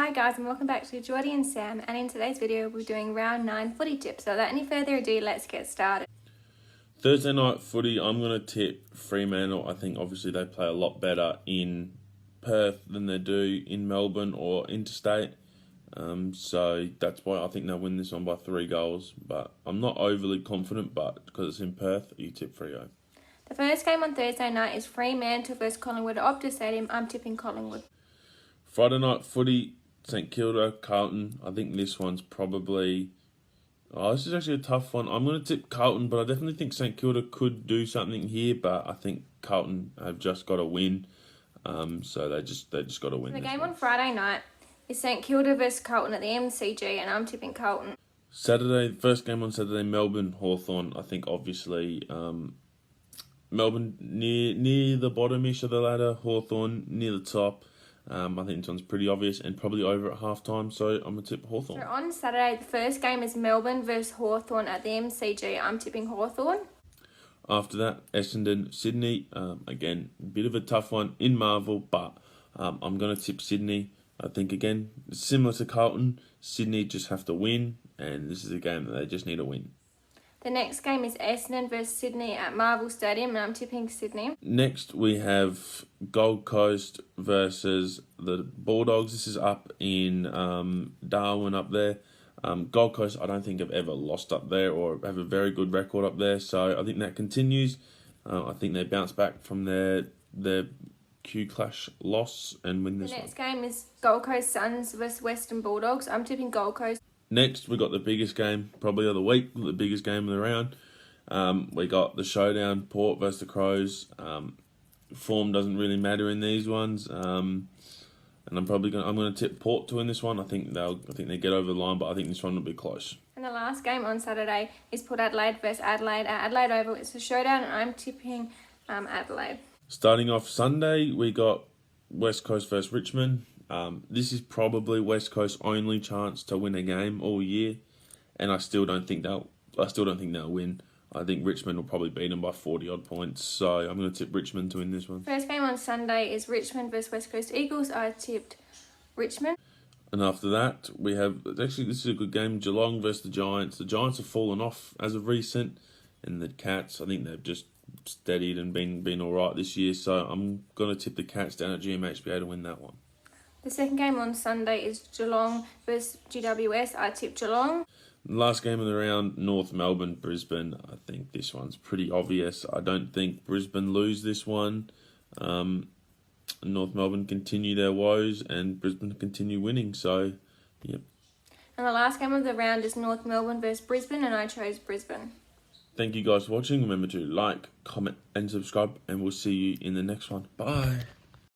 Hi guys, and welcome back to Geordie and Sam, and in today's video we're doing round 9 footy tips. So without any further ado, let's get started. Thursday night footy, I'm going to tip Fremantle. I think obviously they play a lot better in Perth than they do in Melbourne or interstate. So that's why I think they'll win this one by 3 goals. But I'm not overly confident, but because it's in Perth, you tip Freo. The first game on Thursday night is Fremantle versus Collingwood at Optus Stadium. I'm tipping Collingwood. Friday night footy, St Kilda, Carlton. I think this one's probably... this is actually a tough one. I'm going to tip Carlton, but I definitely think St Kilda could do something here. But I think Carlton have just got to win. So they just got to win. The game on Friday night is St Kilda versus Carlton at the MCG, and I'm tipping Carlton. Saturday, first game on Saturday, Melbourne, Hawthorn. I think obviously Melbourne near the bottom-ish of the ladder, Hawthorn near the top. I think this one's pretty obvious and probably over at half-time, so I'm going to tip Hawthorn. So on Saturday, the first game is Melbourne versus Hawthorn at the MCG. I'm tipping Hawthorn. After that, Essendon, Sydney. Again, a bit of a tough one in Marvel, but I'm going to tip Sydney. I think, again, similar to Carlton, Sydney just have to win, and this is a game that they just need to win. The next game is Essendon versus Sydney at Marvel Stadium, and I'm tipping Sydney. Next, we have Gold Coast versus the Bulldogs. This is up in Darwin up there. Gold Coast, I don't think have ever lost up there or have a very good record up there, so I think that continues. I think they bounce back from their Q Clash loss and win this one. The next game is Gold Coast Suns versus Western Bulldogs. I'm tipping Gold Coast. Next, we got the biggest game probably of the week, the biggest game of the round. We got the showdown, Port versus the Crows. Form doesn't really matter in these ones, and I'm going to tip Port to win this one. I think they get over the line, but I think this one will be close. And the last game on Saturday is Port Adelaide versus Adelaide at Adelaide Oval. It's a showdown, and I'm tipping Adelaide. Starting off Sunday, we got West Coast versus Richmond. This is probably West Coast's only chance to win a game all year, and I still don't think they'll win. I think Richmond will probably beat them by 40 odd points, so I'm going to tip Richmond to win this one. First game on Sunday is Richmond versus West Coast Eagles. I tipped Richmond. And after that, we have this is a good game. Geelong versus the Giants. The Giants have fallen off as of recent, and the Cats, I think they've just steadied and been all right this year. So I'm going to tip the Cats down at GMHBA to win that one. The second game on Sunday is Geelong versus GWS. I tipped Geelong. Last game of the round, North Melbourne, Brisbane. I think this one's pretty obvious. I don't think Brisbane lose this one. North Melbourne continue their woes and Brisbane continue winning. So, yep. And the last game of the round is North Melbourne versus Brisbane, and I chose Brisbane. Thank you guys for watching. Remember to like, comment and subscribe, and we'll see you in the next one. Bye.